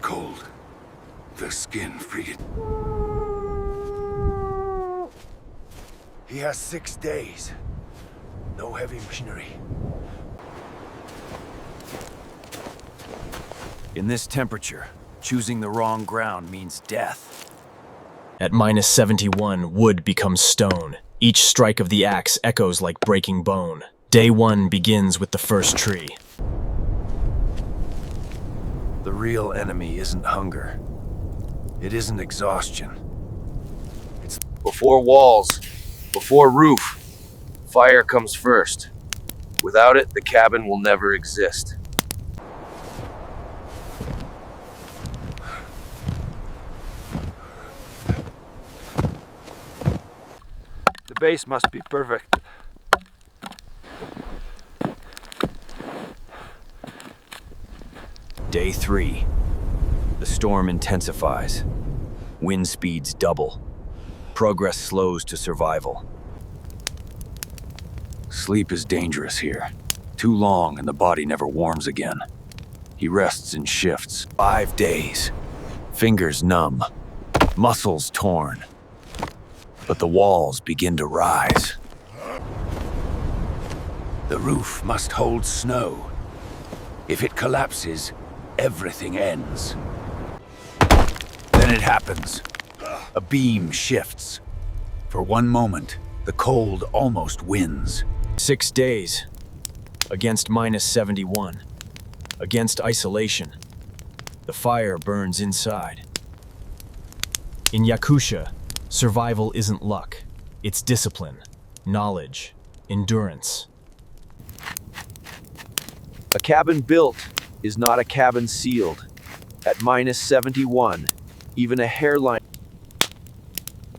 cold. The skin freed. He has 6 days. No heavy machinery. In this temperature, choosing the wrong ground means death. At -71, wood becomes stone. Each strike of the axe echoes like breaking bone. Day 1 begins with the first tree. The real enemy isn't hunger. It isn't exhaustion. It's Before walls, before roof, fire comes first. Without it, the cabin will never exist. The base must be perfect. Day 3. The storm intensifies. Wind speeds double. Progress slows to survival. Sleep is dangerous here. Too long and the body never warms again. He rests in shifts. 5 days. Fingers numb. Muscles torn. But the walls begin to rise. The roof must hold snow. If it collapses, everything ends. Then it happens. A beam shifts. For one moment, the cold almost wins. 6 days. Against -71. Against isolation. The fire burns inside. In Yakutia, survival isn't luck. It's discipline, knowledge, endurance. A cabin built is not a cabin sealed. At -71, even a hairline.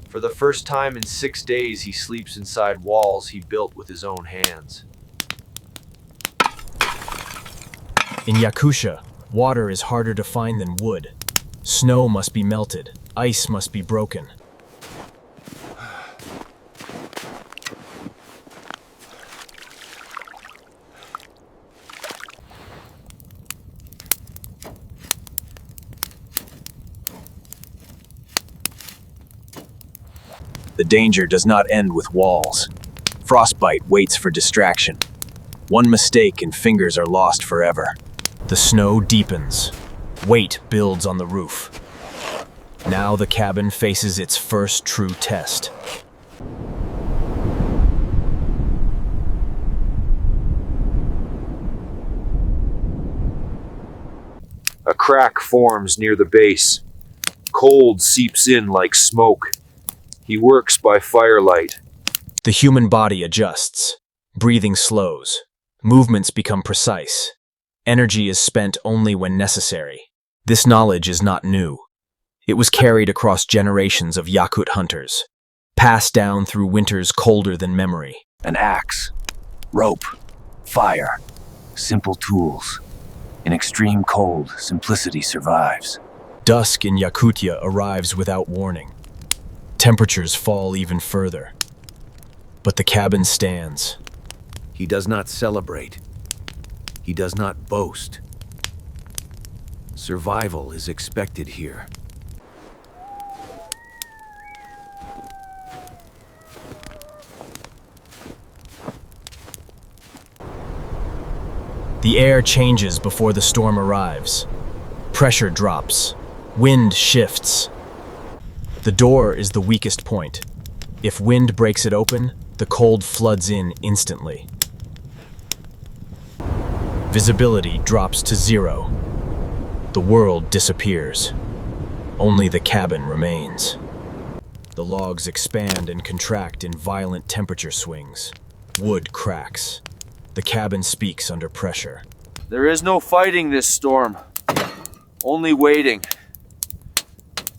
For the first time in 6 days, he sleeps inside walls he built with his own hands. In Yakutia, water is harder to find than wood. Snow must be melted, ice must be broken. The danger does not end with walls. Frostbite waits for distraction. One mistake and fingers are lost forever. The snow deepens. Weight builds on the roof. Now the cabin faces its first true test. A crack forms near the base. Cold seeps in like smoke. He works by firelight. The human body adjusts. Breathing slows. Movements become precise. Energy is spent only when necessary. This knowledge is not new. It was carried across generations of Yakut hunters, passed down through winters colder than memory. An axe, rope, fire, simple tools. In extreme cold, simplicity survives. Dusk in Yakutia arrives without warning. Temperatures fall even further. But the cabin stands. He does not celebrate. He does not boast. Survival is expected here. The air changes before the storm arrives. Pressure drops. Wind shifts. The door is the weakest point. If wind breaks it open, the cold floods in instantly. Visibility drops to 0. The world disappears. Only the cabin remains. The logs expand and contract in violent temperature swings. Wood cracks. The cabin speaks under pressure. There is no fighting this storm. Only waiting.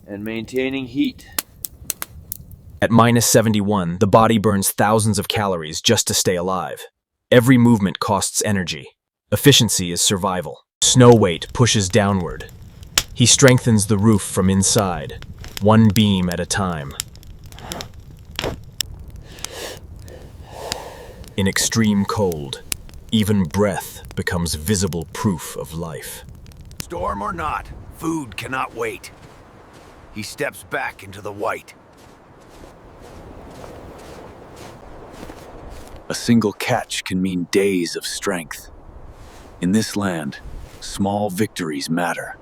And maintaining heat. At -71, the body burns thousands of calories just to stay alive. Every movement costs energy. Efficiency is survival. Snow weight pushes downward. He strengthens the roof from inside, one beam at a time. In extreme cold, even breath becomes visible proof of life. Storm or not, Food cannot wait. He steps back into the white. A single catch can mean days of strength. In this land, small victories matter.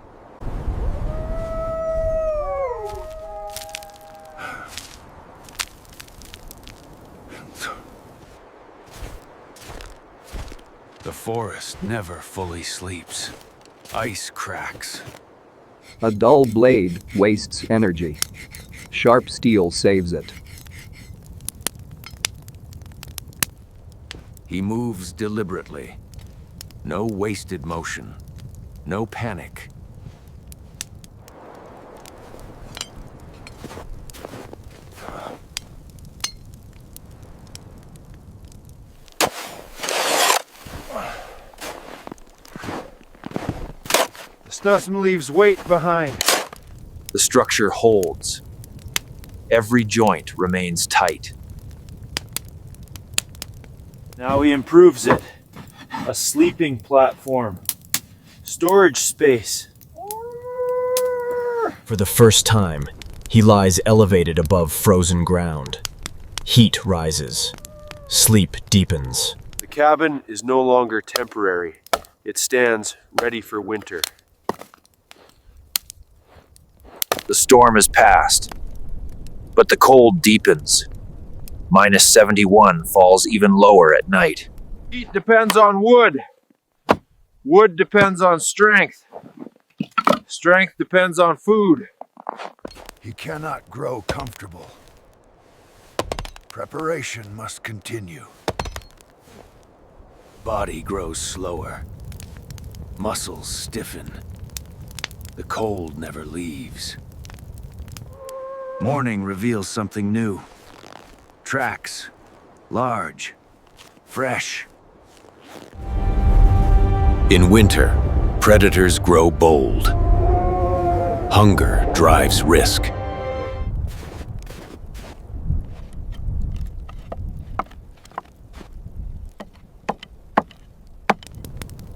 The forest never fully sleeps. Ice cracks. A dull blade wastes energy. Sharp steel saves it. He moves deliberately. No wasted motion. No panic. The specimen leaves weight behind. The structure holds. Every joint remains tight. Now he improves it. A sleeping platform. Storage space. For the first time, he lies elevated above frozen ground. Heat rises. Sleep deepens. The cabin is no longer temporary. It stands ready for winter. The storm has passed, but the cold deepens. Minus 71 falls even lower at night. Heat depends on wood. Wood depends on strength. Strength depends on food. He cannot grow comfortable. Preparation must continue. Body grows slower. Muscles stiffen. The cold never leaves. Morning reveals something new. Tracks. Large. Fresh. In winter, predators grow bold. Hunger drives risk.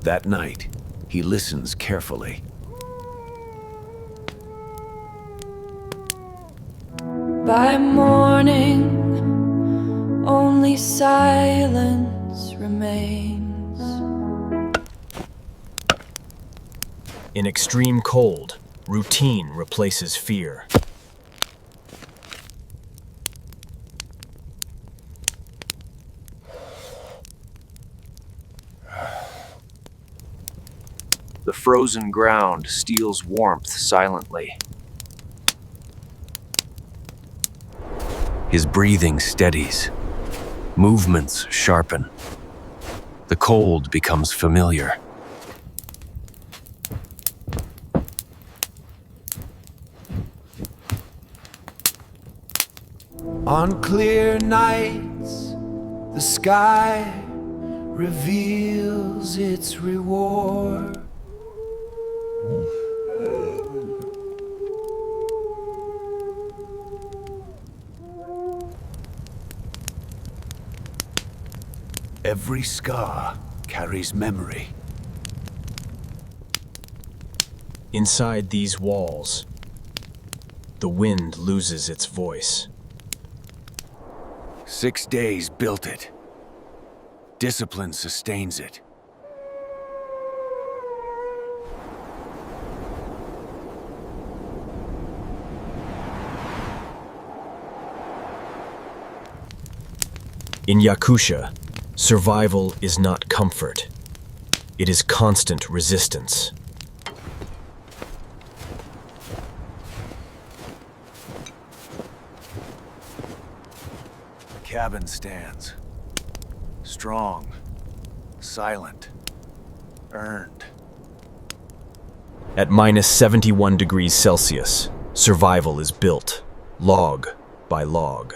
That night, he listens carefully. By morning, only silence remains. In extreme cold, routine replaces fear. The frozen ground steals warmth silently. His breathing steadies. Movements sharpen. The cold becomes familiar. On clear nights, the sky reveals its reward. Every scar carries memory. Inside these walls, the wind loses its voice. 6 days built it. Discipline sustains it. In Yakutia, survival is not comfort. It is constant resistance. The cabin stands. Strong, silent, earned. At minus 71 degrees Celsius, survival is built, log by log.